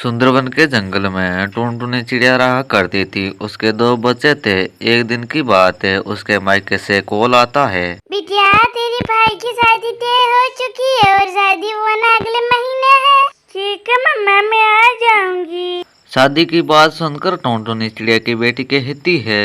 सुंदरवन के जंगल में टुनटुनी चिड़िया रहा करती थी। उसके दो बच्चे थे। एक दिन की बात है, उसके मायके से कॉल आता है। बिटिया, तेरे भाई की शादी तय हो चुकी है और शादी होना अगले महीने है। ठीक है मम्मा, मैं आ जाऊंगी। शादी की बात सुनकर टुनटुनी चिड़िया की बेटी कहती है,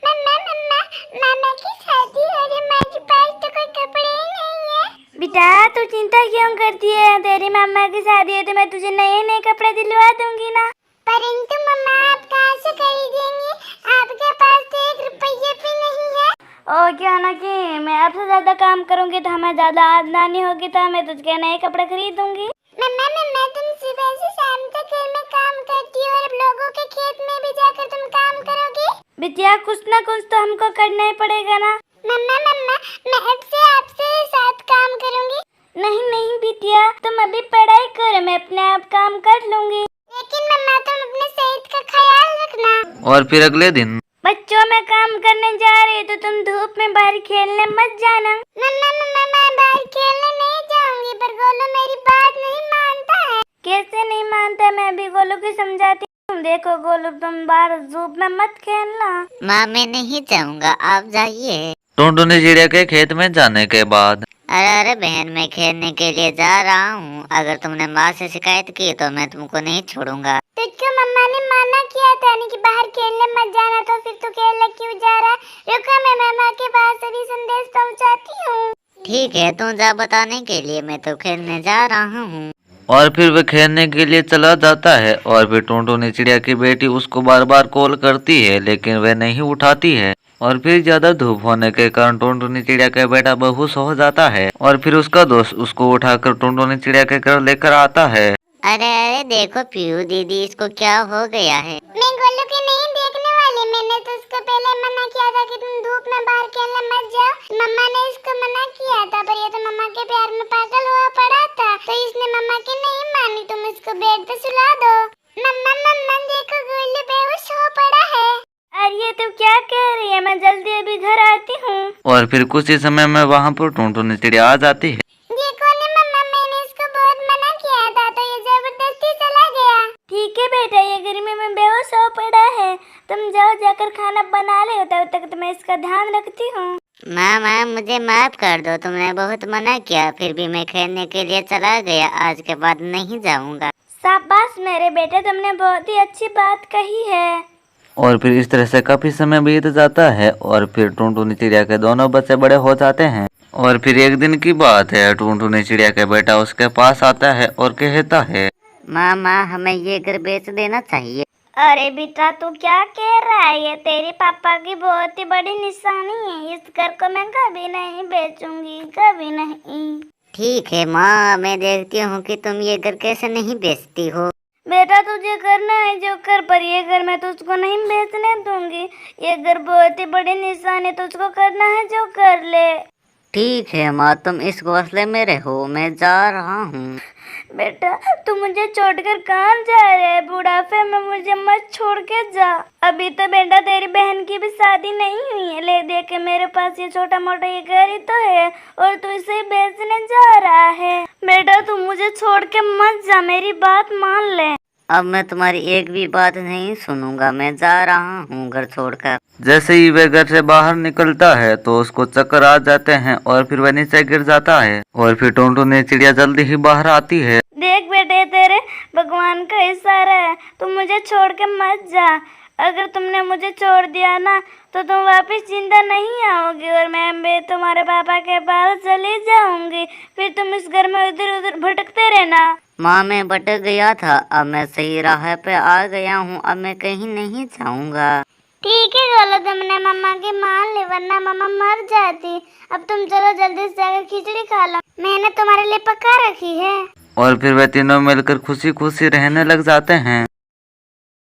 मम्मा मम्मा, मामा की शादी हो रही, हमारे पास तो कोई कपड़े ही नहीं है। बेटा, तू चिंता क्यों करती है? तेरी मामा की शादी है तो मैं तुझे नए नए कपड़े दिलवा दूंगी ना। परंतु मम्मा, आप कहाँ से खरीदेंगे? आपके पास तो 1 रुपया भी नहीं है। और क्या ना कि मैं आपसे ज्यादा काम करूंगी तो हमें ज्यादा आमदनी होगी तो मैं तुझके नए कपड़े खरीदूंगी। मम्मा मम्मा, तुम सुबह से शाम तक घर में काम करती हो और लोगों के खेत में भी जाकर तुम काम करोगी। बिटिया, कुछ ना कुछ तो हमको करना ही पड़ेगा ना। मम्मा मम्मा, मैं अब से आपसे साथ काम करूंगी। नहीं नहीं बिटिया, तुम अभी पढ़ाई करो, मैं अपने आप काम कर लूंगी। लेकिन मम्मा, तुम अपने सेहत का ख्याल रखना। और फिर अगले दिन बच्चों, मैं काम करने जा रही तो तुम धूप में बाहर खेलने मत जाना। मम्मा मम्मा, मैं बाहर खेलने नहीं जाऊंगी, पर गोलू मेरी बात नहीं मानता है। कैसे नहीं मानता? मैं भी गोलू को समझाती हूँ। देखो गोलू, तुम बाहर धूप में मत खेलना। माँ, मैं नहीं जाऊंगा, आप जाइए। टुनटुनी चिड़िया के खेत में जाने के बाद अरे अरे बहन, मैं खेलने के लिए जा रहा हूँ। अगर तुमने माँ से शिकायत की तो मैं तुमको नहीं छोड़ूंगा। तुझको मम्मा ने मना किया था कि बाहर खेलने मत जाना, तो फिर तू खेलने क्यों जा रहा? रुको, मैं मम्मा के पास अभी संदेश पहुँचाती हूँ। ठीक है, तू जा बताने के लिए, मैं तो खेलने जा रहा हूँ। और फिर वह खेलने के लिए चला जाता है। और फिर टुनटुनी चिड़िया की बेटी उसको बार बार कॉल करती है, लेकिन वह नहीं उठाती है। और फिर ज्यादा धूप होने के कारण टुनटुनी चिड़िया का बेटा बेहोश हो जाता है। और फिर उसका दोस्त उसको उठाकर टुनटुनी चिड़िया के घर लेकर आता है। अरे अरे देखो पीहू दीदी, इसको क्या हो गया है? मैं गोलू के नहीं देखने वाली। मैंने तो उसको पहले मना किया था कि तुम धूप में बाहर खेलने मत जाओ। मम्मा ने इसको मना किया था, पर ये तो मम्मा के प्यार में पागल हुआ पड़ा था, तो इसने मम्मा की नहीं मानी। तुम इसको बेड पे सुला दो। मम्मा मम्मा, देखो गोलू बेहोश हो पड़ा है। अरे तू क्या कह रही है? मैं जल्दी अभी घर आती हूँ। और फिर कुछ ही समय में वहाँ पर टुनटुनी चिड़िया आ जाती है। देखो ने मम्मा, मैंने इसको बहुत मना किया था तो ये जबरदस्ती चला गया। ठीक है बेटा, ये गर्मी में बेहोश हो पड़ा है। तुम जाओ, जाकर खाना बना ले, तब तक तो मैं इसका ध्यान रखती हूँ। माँ, मुझे माफ कर दो, तुमने बहुत मना किया, फिर भी मैं खेलने के लिए चला गया। आज के बाद नहीं जाऊंगा। शाबाश मेरे बेटे, तुमने बहुत ही अच्छी बात कही है। और फिर इस तरह से काफी समय बीत जाता है। और फिर टुनटुनी चिड़िया के दोनों बच्चे बड़े हो जाते हैं। और फिर एक दिन की बात है, टुनटुनी चिड़िया का बेटा उसके पास आता है और कहता है, माँ, हमें ये घर बेच देना चाहिए। अरे बेटा, तू क्या कह रहा है? ये तेरे पापा की बहुत ही बड़ी निशानी है। इस घर को मैं कभी नहीं बेचूंगी, कभी नहीं। ठीक है माँ, मैं देखती हूँ कि तुम ये घर कैसे नहीं बेचती हो। बेटा, तुझे करना है जो कर, पर ये घर मैं तुझको नहीं बेचने दूंगी। ये घर बहुत ही बड़ी निशानी है, तुझको करना है जो कर ले। ठीक है माँ, तुम इस घोंसले में रहो, मैं जा रहा हूँ। बेटा, तू मुझे छोड़कर कहाँ जा रहे है? बुढ़ापे में मुझे मत छोड़ के जा। अभी तो बेटा तेरी बहन की भी शादी नहीं हुई है। ले देख के मेरे पास ये छोटा मोटा ये घर ही तो है और तू इसे बेचने जा रहा है। बेटा, तू मुझे छोड़ के मत जा, मेरी बात मान ले। अब मैं तुम्हारी एक भी बात नहीं सुनूंगा, मैं जा रहा हूँ घर छोड़कर। जैसे ही वह घर से बाहर निकलता है तो उसको चक्कर आ जाते हैं और फिर वह नीचे गिर जाता है। और फिर टुनटुनी चिड़िया जल्दी ही बाहर आती है। देख बेटे, तेरे भगवान का इशारा है, तुम मुझे छोड़ के मत जा। अगर तुमने मुझे छोड़ दिया ना तो तुम वापस जिंदा नहीं आओगी और मैं भी तुम्हारे पापा के पास चली जाऊंगी। फिर तुम इस घर में इधर उधर भटकते रहना। माँ, मैं भटक गया था, अब मैं सही राह पे आ गया हूँ। अब मैं कहीं नहीं जाऊंगा। ठीक है गोलू, तुमने मम्मा की मान ली, वरना मम्मा मर जाती। अब तुम चलो जल्दी से जाकर खिचड़ी खा लो, मैंने तुम्हारे लिए पका रखी है। और फिर वे तीनों मिलकर खुशी खुशी रहने लग जाते हैं।